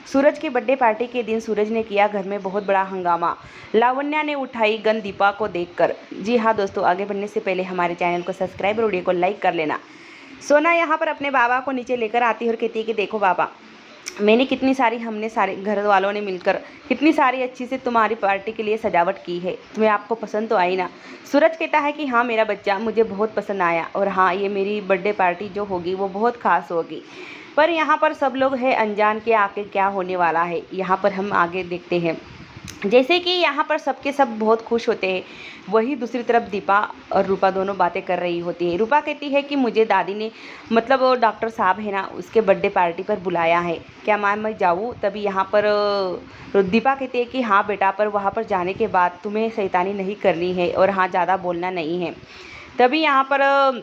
सूरज की birthday party के दिन सूरज ने किया घर में बहुत बड़ा हंगामा। लावण्या ने उठाई गन दीपा को देखकर। जी हाँ दोस्तों, आगे बढ़ने से पहले हमारे चैनल को सब्सक्राइब और वीडियो को लाइक कर लेना। सोना यहाँ पर अपने बाबा को नीचे लेकर आती है और कहती है कि देखो बाबा, हमने सारे घर वालों ने मिलकर कितनी सारी अच्छी से तुम्हारी पार्टी के लिए सजावट की है। तुम्हें आपको पसंद तो आई ना? सूरज कहता है कि हाँ मेरा बच्चा, मुझे बहुत पसंद आया और हाँ ये मेरी बर्थडे पार्टी जो होगी वो बहुत खास होगी। पर यहाँ पर सब लोग हैं अनजान के आगे क्या होने वाला है, यहाँ पर हम आगे देखते हैं। जैसे कि यहाँ पर सबके सब बहुत खुश होते हैं, वही दूसरी तरफ दीपा और रूपा दोनों बातें कर रही होती है। रूपा कहती है कि मुझे दादी ने, मतलब वो डॉक्टर साहब है ना, उसके बर्थडे पार्टी पर बुलाया है, क्या मैं जाऊँ? तभी यहाँ पर दीपा कहती है कि हाँ बेटा, पर वहाँ पर जाने के बाद तुम्हें शैतानी नहीं करनी है और हाँ ज़्यादा बोलना नहीं है। तभी यहाँ पर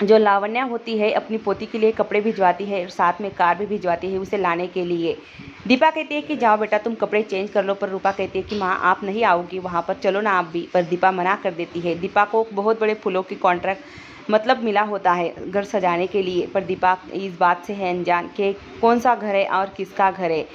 जो लावण्या होती है अपनी पोती के लिए कपड़े भिजवाती है और साथ में कार भी भिजवाती है उसे लाने के लिए। दीपा कहती है कि जाओ बेटा तुम कपड़े चेंज कर लो, पर रूपा कहती है कि माँ आप नहीं आओगी वहाँ पर, चलो ना आप भी। पर दीपा मना कर देती है। दीपा को बहुत बड़े फूलों की कॉन्ट्रैक्ट मतलब मिला होता है घर सजाने के लिए, पर दीपा इस बात से है अनजान कि कौन सा घर है और किसका घर है।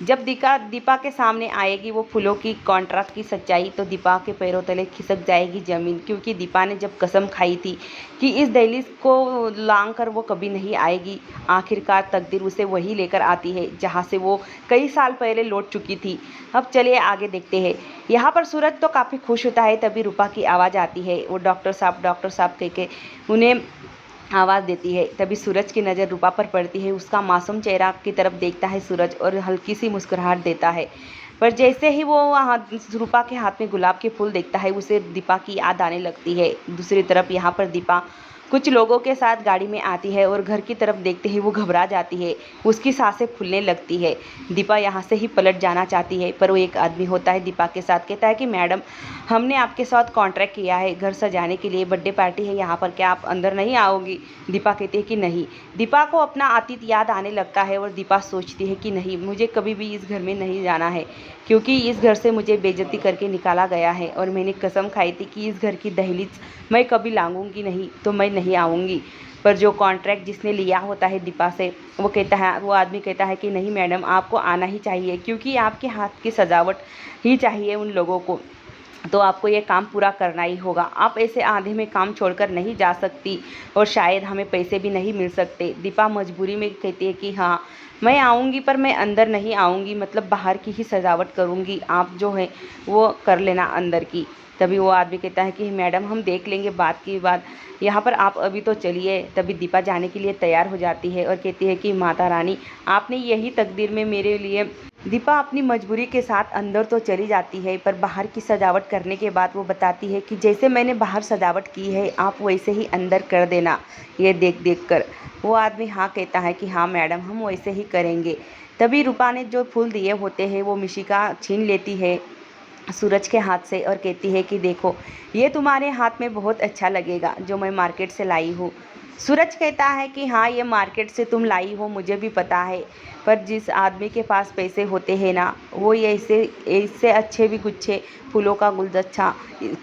जब दीपा के सामने आएगी वो फूलों की कॉन्ट्रैक्ट की सच्चाई, तो दीपा के पैरों तले खिसक जाएगी ज़मीन, क्योंकि दीपा ने जब कसम खाई थी कि इस दहलीज को लांघ कर वो कभी नहीं आएगी, आखिरकार तकदीर उसे वही लेकर आती है जहाँ से वो कई साल पहले लौट चुकी थी। अब चलिए आगे देखते हैं। यहाँ पर सूरज तो काफ़ी खुश होता है, तभी रूपा की आवाज़ आती है। वो डॉक्टर साहब कह के उन्हें आवाज़ देती है। तभी सूरज की नज़र रूपा पर पड़ती है। उसका मासूम चेहरा की तरफ देखता है सूरज और हल्की सी मुस्कुराहट देता है। पर जैसे ही वो रूपा के हाथ में गुलाब के फूल देखता है, उसे दीपा की याद आने लगती है। दूसरी तरफ यहाँ पर दीपा कुछ लोगों के साथ गाड़ी में आती है और घर की तरफ देखते ही वो घबरा जाती है, उसकी सांसें फूलने लगती है। दीपा यहाँ से ही पलट जाना चाहती है, पर वो एक आदमी होता है दीपा के साथ, कहता है कि मैडम हमने आपके साथ कॉन्ट्रैक्ट किया है घर सजाने के लिए, बर्थडे पार्टी है यहाँ पर, क्या आप अंदर नहीं आओगी? दीपा कहती है कि नहीं। दीपा को अपना अतीत याद आने लगता है और दीपा सोचती है कि नहीं, मुझे कभी भी इस घर में नहीं जाना है, क्योंकि इस घर से मुझे बेइज्जती करके निकाला गया है और मैंने कसम खाई थी कि इस घर की दहलीज मैं कभी लांघूंगी नहीं, तो मैं नहीं आऊँगी। पर जो कॉन्ट्रैक्ट जिसने लिया होता है दीपा से, वो आदमी कहता है कि नहीं मैडम, आपको आना ही चाहिए, क्योंकि आपके हाथ की सजावट ही चाहिए उन लोगों को, तो आपको ये काम पूरा करना ही होगा। आप ऐसे आधे में काम छोड़कर नहीं जा सकती और शायद हमें पैसे भी नहीं मिल सकते। दीपा मजबूरी में कहती है कि हाँ मैं आऊँगी, पर मैं अंदर नहीं आऊँगी, मतलब बाहर की ही सजावट करूँगी, आप जो है वो कर लेना अंदर की। तभी वो आदमी कहता है कि मैडम हम देख लेंगे बात की बात, यहाँ पर आप अभी तो चलिए। तभी दीपा जाने के लिए तैयार हो जाती है और कहती है कि माता रानी आपने यही तकदीर में मेरे लिए। दीपा अपनी मजबूरी के साथ अंदर तो चली जाती है, पर बाहर की सजावट करने के बाद वो बताती है कि जैसे मैंने बाहर सजावट की है आप वैसे ही अंदर कर देना, ये देख देख कर। वो आदमी हाँ कहता है कि हाँ मैडम हम वैसे ही करेंगे। तभी रूपा ने जो फूल दिए होते हैं वो मिशिका छीन लेती है सूरज के हाथ से और कहती है कि देखो ये तुम्हारे हाथ में बहुत अच्छा लगेगा, जो मैं मार्केट से लाई हूँ। सूरज कहता है कि हाँ ये मार्केट से तुम लाई हो मुझे भी पता है, पर जिस आदमी के पास पैसे होते हैं ना, वो ये इससे अच्छे भी गुच्छे फूलों का गुलदस्ता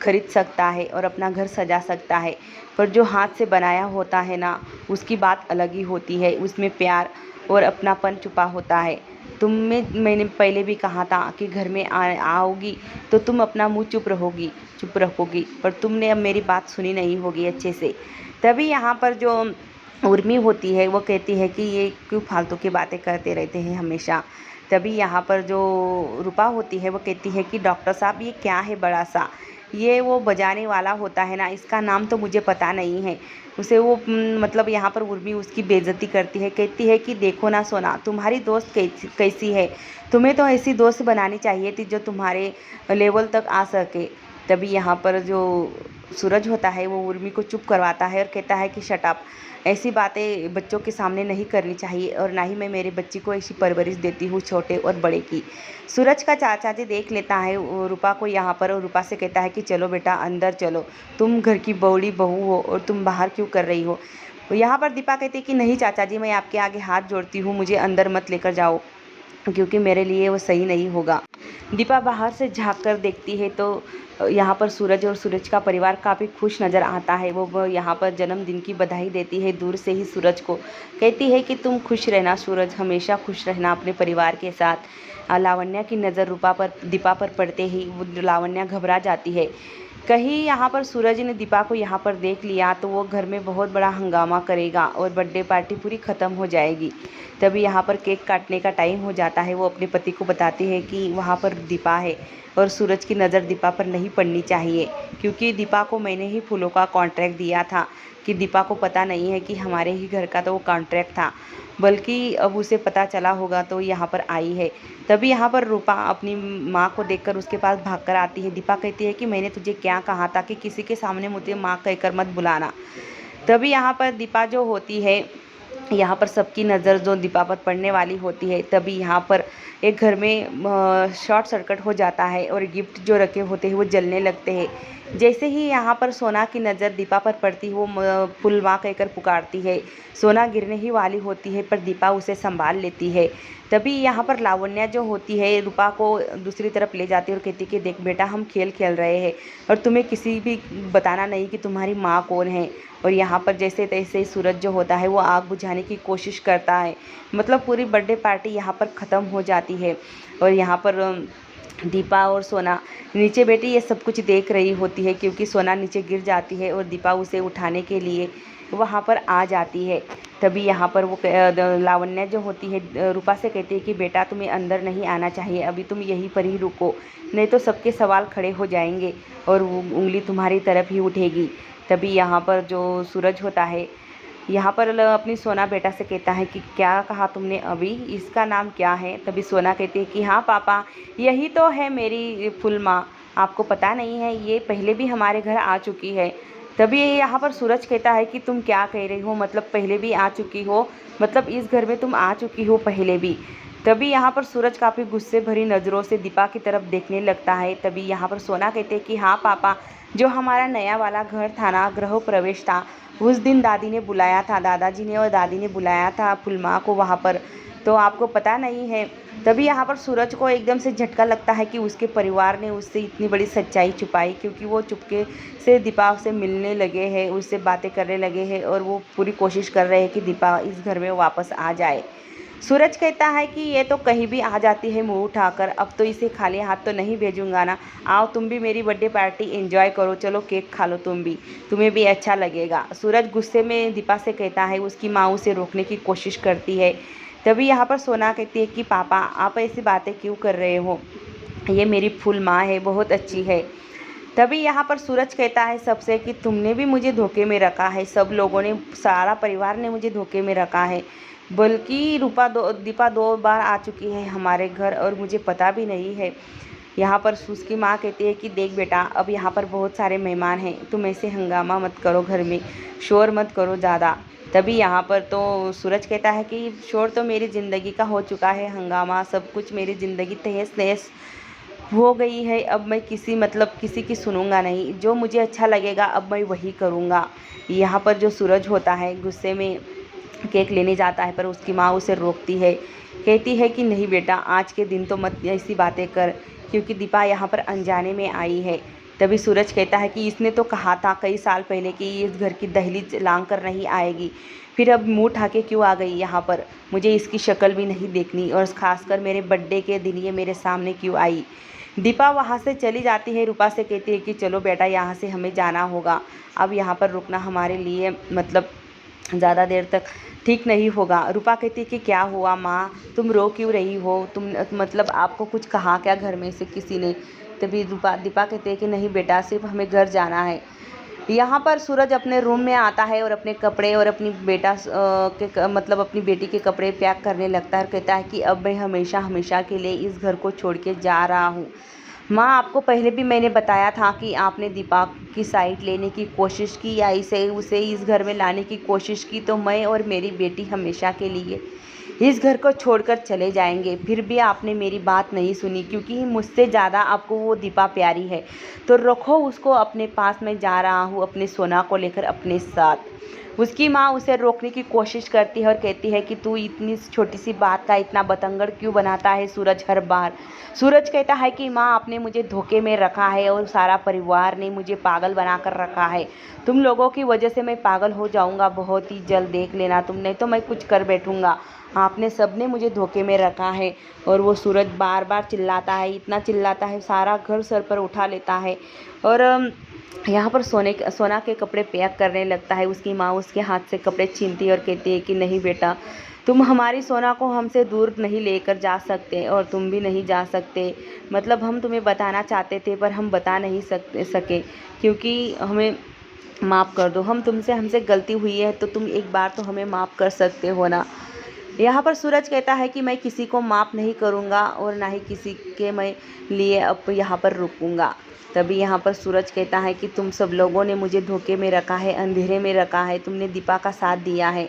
खरीद सकता है और अपना घर सजा सकता है। पर जो हाथ से बनाया होता है ना, उसकी बात अलग ही होती है, उसमें प्यार और अपनापन छुपा होता है। मैंने पहले भी कहा था कि घर में आओगी तो तुम अपना मुंह चुप रखोगी, पर तुमने अब मेरी बात सुनी नहीं होगी अच्छे से। तभी यहाँ पर जो उर्मी होती है वो कहती है कि ये क्यों फालतू की बातें करते रहते हैं हमेशा। तभी यहाँ पर जो रूपा होती है वो कहती है कि डॉक्टर साहब ये क्या है बड़ा सा, ये वो बजाने वाला होता है ना, इसका नाम तो मुझे पता नहीं है। उसे वो मतलब यहाँ पर उर्मी उसकी बेइज्जती करती है, कहती है कि देखो ना सोना, तुम्हारी दोस्त कैसी है, तुम्हें तो ऐसी दोस्त बनानी चाहिए थी जो तुम्हारे लेवल तक आ सके। तभी यहाँ पर जो सूरज होता है वो उर्मी को चुप करवाता है और कहता है कि शट अप, ऐसी बातें बच्चों के सामने नहीं करनी चाहिए और ना ही मैं मेरे बच्ची को ऐसी परवरिश देती हूँ छोटे और बड़े की। सूरज का चाचा जी देख लेता है रूपा को यहाँ पर और रूपा से कहता है कि चलो बेटा अंदर चलो, तुम घर की बड़ी बहू हो और तुम बाहर क्यों कर रही हो? यहाँ पर दीपा कहती है कि नहीं चाचा जी, मैं आपके आगे हाथ जोड़ती हूँ, मुझे अंदर मत लेकर जाओ, क्योंकि मेरे लिए वो सही नहीं होगा। दीपा बाहर से झाँक कर देखती है तो यहाँ पर सूरज और सूरज का परिवार काफ़ी खुश नज़र आता है। वो यहाँ पर जन्मदिन की बधाई देती है दूर से ही सूरज को। कहती है कि तुम खुश रहना सूरज, हमेशा खुश रहना अपने परिवार के साथ। लावण्या की नज़र दीपा पर पड़ते ही वो लावण्या घबरा जाती है। कहीं यहाँ पर सूरज ने दीपा को यहाँ पर देख लिया तो वो घर में बहुत बड़ा हंगामा करेगा और बर्थडे पार्टी पूरी ख़त्म हो जाएगी। तभी यहाँ पर केक काटने का टाइम हो जाता है। वो अपने पति को बताती है कि वहाँ पर दीपा है और सूरज की नज़र दीपा पर नहीं पड़नी चाहिए, क्योंकि दीपा को मैंने ही फूलों का कॉन्ट्रैक्ट दिया था। कि दीपा को पता नहीं है कि हमारे ही घर का तो वो कॉन्ट्रैक्ट था, बल्कि अब उसे पता चला होगा तो यहाँ पर आई है। तभी यहाँ पर रूपा अपनी माँ को देखकर उसके पास भागकर आती है। दीपा कहती है कि मैंने तुझे क्या कहा था कि किसी के सामने मुझे माँ कहकर मत बुलाना। तभी यहाँ पर दीपा जो होती है, यहाँ पर सबकी नज़र जो दीपा पर पड़ने वाली होती है। तभी यहाँ पर एक घर में शॉर्ट सर्किट हो जाता है और गिफ्ट जो रखे होते हैं वो जलने लगते हैं। जैसे ही यहाँ पर सोना की नज़र दीपा पर पड़ती है, वो फुल माँ कहकर पुकारती है। सोना गिरने ही वाली होती है पर दीपा उसे संभाल लेती है। तभी यहाँ पर लावण्या जो होती है रूपा को दूसरी तरफ ले जाती है और कहती है कि देख बेटा, हम खेल खेल रहे हैं और तुम्हें किसी भी बताना नहीं कि तुम्हारी माँ कौन है। और यहाँ पर जैसे तैसे सूरज जो होता है वो आग बुझाने की कोशिश करता है। मतलब पूरी बर्थडे पार्टी यहाँ पर ख़त्म हो जाती है। और यहाँ पर दीपा और सोना नीचे बैठी ये सब कुछ देख रही होती है, क्योंकि सोना नीचे गिर जाती है और दीपा उसे उठाने के लिए वहाँ पर आ जाती है। तभी यहाँ पर वो लावण्या जो होती है रूपा से कहती है कि बेटा, तुम्हें अंदर नहीं आना चाहिए, अभी तुम यहीं पर ही रुको, नहीं तो सबके सवाल खड़े हो जाएंगे और वो उंगली तुम्हारी तरफ ही उठेगी। तभी यहाँ पर जो सूरज होता है यहाँ पर अपनी सोना बेटा से कहता है कि क्या कहा तुमने अभी, इसका नाम क्या है। तभी सोना कहती है कि हाँ पापा, यही तो है मेरी फुल माँ, आपको पता नहीं है, ये पहले भी हमारे घर आ चुकी है। तभी यहाँ पर सूरज कहता है कि तुम क्या कह रही हो, मतलब पहले भी आ चुकी हो, मतलब इस घर में तुम आ चुकी हो पहले भी। तभी यहाँ पर सूरज काफ़ी गुस्से भरी नज़रों से दीपा की तरफ देखने लगता है। तभी यहाँ पर सोना कहते हैं कि हाँ पापा, जो हमारा नया वाला घर था ना, गृह प्रवेश था, उस दिन दादी ने बुलाया था, दादाजी ने और दादी ने बुलाया था फुलमाँ को वहाँ पर, तो आपको पता नहीं है। तभी यहाँ पर सूरज को एकदम से झटका लगता है कि उसके परिवार ने उससे इतनी बड़ी सच्चाई छुपाई, क्योंकि वो चुपके से दीपा से मिलने लगे हैं, उससे बातें करने लगे हैं और वो पूरी कोशिश कर रहे हैं कि दीपा इस घर में वापस आ जाए। सूरज कहता है कि ये तो कहीं भी आ जाती है मुंह उठाकर, अब तो इसे खाली हाथ तो नहीं भेजूंगा ना। आओ तुम भी मेरी बर्थडे पार्टी एंजॉय करो, चलो केक खा लो तुम भी, तुम्हें भी अच्छा लगेगा। सूरज गुस्से में दीपा से कहता है, उसकी माँ उसे रोकने की कोशिश करती है। तभी यहाँ पर सोना कहती है कि पापा, आप ऐसी बातें क्यों कर रहे हो, ये मेरी फुल माँ है, बहुत अच्छी है। तभी यहाँ पर सूरज कहता है सबसे कि तुमने भी मुझे धोखे में रखा है, सब लोगों ने, सारा परिवार ने मुझे धोखे में रखा है, बल्कि दीपा 2 बार आ चुकी है हमारे घर और मुझे पता भी नहीं है। यहाँ पर उसकी माँ कहती है कि देख बेटा, अब यहाँ पर बहुत सारे मेहमान हैं, तुम ऐसे हंगामा मत करो, घर में शोर मत करो ज़्यादा। तभी यहाँ पर तो सूरज कहता है कि शोर तो मेरी ज़िंदगी का हो चुका है, हंगामा सब कुछ, मेरी ज़िंदगी तहस नहस हो गई है। अब मैं किसी की सुनूंगा नहीं, जो मुझे अच्छा लगेगा अब मैं वही करूँगा। यहाँ पर जो सूरज होता है गुस्से में केक लेने जाता है पर उसकी माँ उसे रोकती है, कहती है कि नहीं बेटा, आज के दिन तो मत ऐसी बातें कर, क्योंकि दीपा यहाँ पर अनजाने में आई है। तभी सूरज कहता है कि इसने तो कहा था कई साल पहले कि इस घर की दहलीज लांग कर नहीं आएगी, फिर अब मुँह उठा के क्यों आ गई यहाँ पर, मुझे इसकी शक्ल भी नहीं देखनी, और ख़ासकर मेरे बर्थडे के दिन ये मेरे सामने क्यों आई। दीपा वहाँ से चली जाती है, रूपा से कहती है कि चलो बेटा, यहाँ से हमें जाना होगा, अब यहाँ पर रुकना हमारे लिए मतलब ज़्यादा देर तक ठीक नहीं होगा। रूपा कहती है कि क्या हुआ माँ, तुम रो क्यों रही हो, तुम मतलब आपको कुछ कहा क्या घर में से किसी ने। तभी दीपा कहती है कि नहीं बेटा, सिर्फ हमें घर जाना है। यहाँ पर सूरज अपने रूम में आता है और अपने कपड़े और अपनी मतलब अपनी बेटी के कपड़े पैक करने लगता है और कहता है कि अब मैं हमेशा हमेशा के लिए इस घर को छोड़ के जा रहा हूँ। माँ, आपको पहले भी मैंने बताया था कि आपने दीपा की साइड लेने की कोशिश की या उसे इस घर में लाने की कोशिश की तो मैं और मेरी बेटी हमेशा के लिए इस घर को छोड़कर चले जाएंगे, फिर भी आपने मेरी बात नहीं सुनी, क्योंकि मुझसे ज़्यादा आपको वो दीपा प्यारी है, तो रखो उसको अपने पास। मैं जा रहा हूँ अपने सोना को लेकर अपने साथ। उसकी माँ उसे रोकने की कोशिश करती है और कहती है कि तू इतनी छोटी सी बात का इतना बतंगड़ क्यों बनाता है सूरज हर बार। सूरज कहता है कि माँ आपने मुझे धोखे में रखा है और सारा परिवार ने मुझे पागल बना कर रखा है। तुम लोगों की वजह से मैं पागल हो जाऊंगा बहुत ही जल्द, देख लेना तुम, नहीं तो मैं कुछ कर बैठूंगा। आपने सबने मुझे धोखे में रखा है। और वो सूरज बार बार चिल्लाता है, इतना चिल्लाता है सारा घर सर पर उठा लेता है। और यहाँ पर सोना के कपड़े पैक करने लगता है। उसकी माँ उसके हाथ से कपड़े छीनती है और कहती है कि नहीं बेटा, तुम हमारी सोना को हमसे दूर नहीं लेकर जा सकते और तुम भी नहीं जा सकते। मतलब हम तुम्हें बताना चाहते थे पर हम बता नहीं सके, क्योंकि हमें माफ़ कर दो, हमसे गलती हुई है तो तुम एक बार तो हमें माफ़ कर सकते हो ना। यहाँ पर सूरज कहता है कि मैं किसी को माफ़ नहीं करूँगा और ना ही किसी के मैं लिए अब यहाँ पर रुकूँगा। तभी यहाँ पर सूरज कहता है कि तुम सब लोगों ने मुझे धोखे में रखा है, अंधेरे में रखा है, तुमने दीपा का साथ दिया है।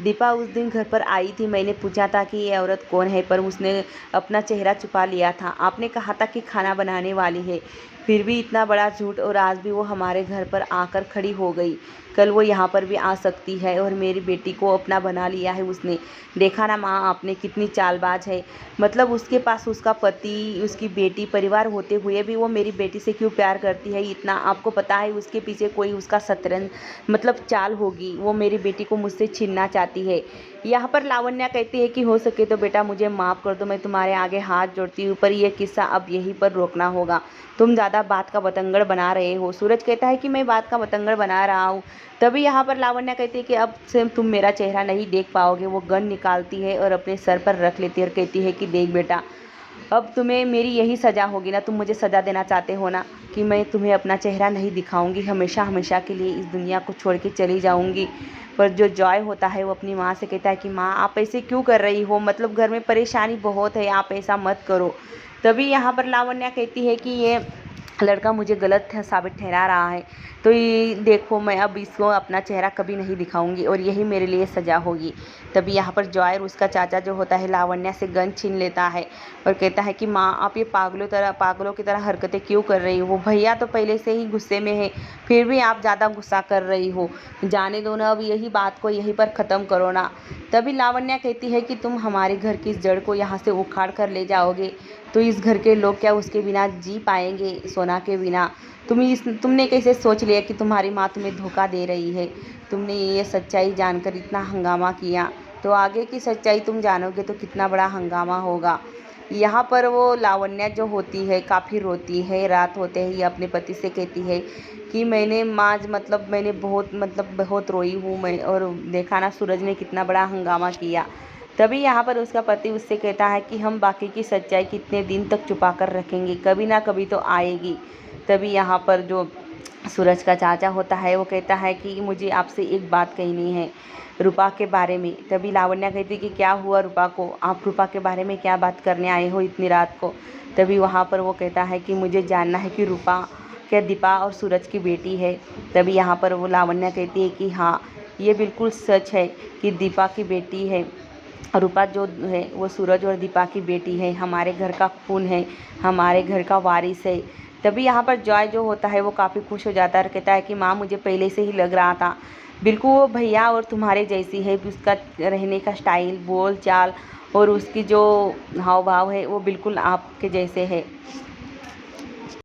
दीपा उस दिन घर पर आई थी, मैंने पूछा था कि ये औरत कौन है, पर उसने अपना चेहरा छुपा लिया था। आपने कहा था कि खाना बनाने वाली है, फिर भी इतना बड़ा झूठ, और आज भी वो हमारे घर पर आकर खड़ी हो गई। कल वो यहाँ पर भी आ सकती है और मेरी बेटी को अपना बना लिया है उसने। देखा ना माँ आपने कितनी चालबाज है। मतलब उसके पास उसका पति, उसकी बेटी, परिवार होते हुए भी वो मेरी बेटी से क्यों प्यार करती है इतना। आपको पता है उसके पीछे कोई उसका शतरंज मतलब चाल होगी, वो मेरी बेटी को मुझसे छीनना चाहती है। यहाँ पर लावण्या कहती है कि हो सके तो बेटा मुझे माफ़ कर दो, मैं तुम्हारे आगे हाथ जोड़ती हूँ, पर यह किस्सा अब यहीं पर रोकना होगा। तुम ज़्यादा बात का बतंगड़ बना रहे हो। सूरज कहता है कि मैं बात का बतंगड़ बना रहा हूँ। तभी यहाँ पर लावण्या कहती है कि अब से तुम मेरा चेहरा नहीं देख पाओगे। वो गन निकालती है और अपने सर पर रख लेती है और कहती है कि देख बेटा, अब तुम्हें मेरी यही सज़ा होगी ना। तुम मुझे सज़ा देना चाहते हो ना कि मैं तुम्हें अपना चेहरा नहीं दिखाऊंगी, हमेशा हमेशा के लिए इस दुनिया को छोड़ के चली जाऊंगी। पर जो जॉय होता है वो अपनी माँ से कहता है कि माँ आप ऐसे क्यों कर रही हो, मतलब घर में परेशानी बहुत है, आप ऐसा मत करो। तभी यहाँ पर लावण्या कहती है कि ये लड़का मुझे गलत साबित ठहरा रहा है, तो ये देखो मैं अब इसको अपना चेहरा कभी नहीं दिखाऊंगी और यही मेरे लिए सज़ा होगी। तभी यहाँ पर जॉय और उसका चाचा जो होता है लावण्या से गन छीन लेता है और कहता है कि माँ आप ये पागलों की तरह हरकतें क्यों कर रही हो। भैया तो पहले से ही गुस्से में है, फिर भी आप ज़्यादा गुस्सा कर रही हो। जाने दो ना, अब यही बात को यहीं पर ख़त्म करो ना। तभी लावण्या कहती है कि तुम हमारे घर की इस जड़ को यहाँ से उखाड़ कर ले जाओगे तो इस घर के लोग क्या उसके बिना जी पाएंगे, सोना के बिना। तुमने कैसे सोच लिया कि तुम्हारी माँ तुम्हें धोखा दे रही है। तुमने ये सच्चाई जानकर इतना हंगामा किया, तो आगे की सच्चाई तुम जानोगे तो कितना बड़ा हंगामा होगा। यहाँ पर वो लावण्या जो होती है काफ़ी रोती है। रात होते ही अपने पति से कहती है कि मैंने माँ मैंने बहुत रोई हूँ मैं, और देखा ना सूरज ने कितना बड़ा हंगामा किया। तभी यहाँ पर उसका पति उससे कहता है कि हम बाकी की सच्चाई कितने दिन तक छुपा कर रखेंगे, कभी ना कभी तो आएगी। तभी यहाँ पर जो सूरज का चाचा होता है वो कहता है कि मुझे आपसे एक बात कहनी है रूपा के बारे में। तभी लावण्या कहती कि क्या हुआ रूपा को, आप रूपा के बारे में क्या बात करने आए हो इतनी रात को। तभी वहाँ पर वो कहता है कि मुझे जानना है कि रूपा क्या दीपा और सूरज की बेटी है। तभी यहाँ पर वो लावण्या कहती है कि हाँ ये बिल्कुल सच है कि दीपा की बेटी है। रूपा जो है वो सूरज और दीपा की बेटी है, हमारे घर का खून है, हमारे घर का वारिस है। तभी यहाँ पर जॉय जो होता है वो काफ़ी खुश हो जाता है और कहता है कि माँ मुझे पहले से ही लग रहा था, बिल्कुल वो भैया और तुम्हारे जैसी है। उसका रहने का स्टाइल, बोल चाल और उसकी जो हाव भाव है वो बिल्कुल आपके जैसे है।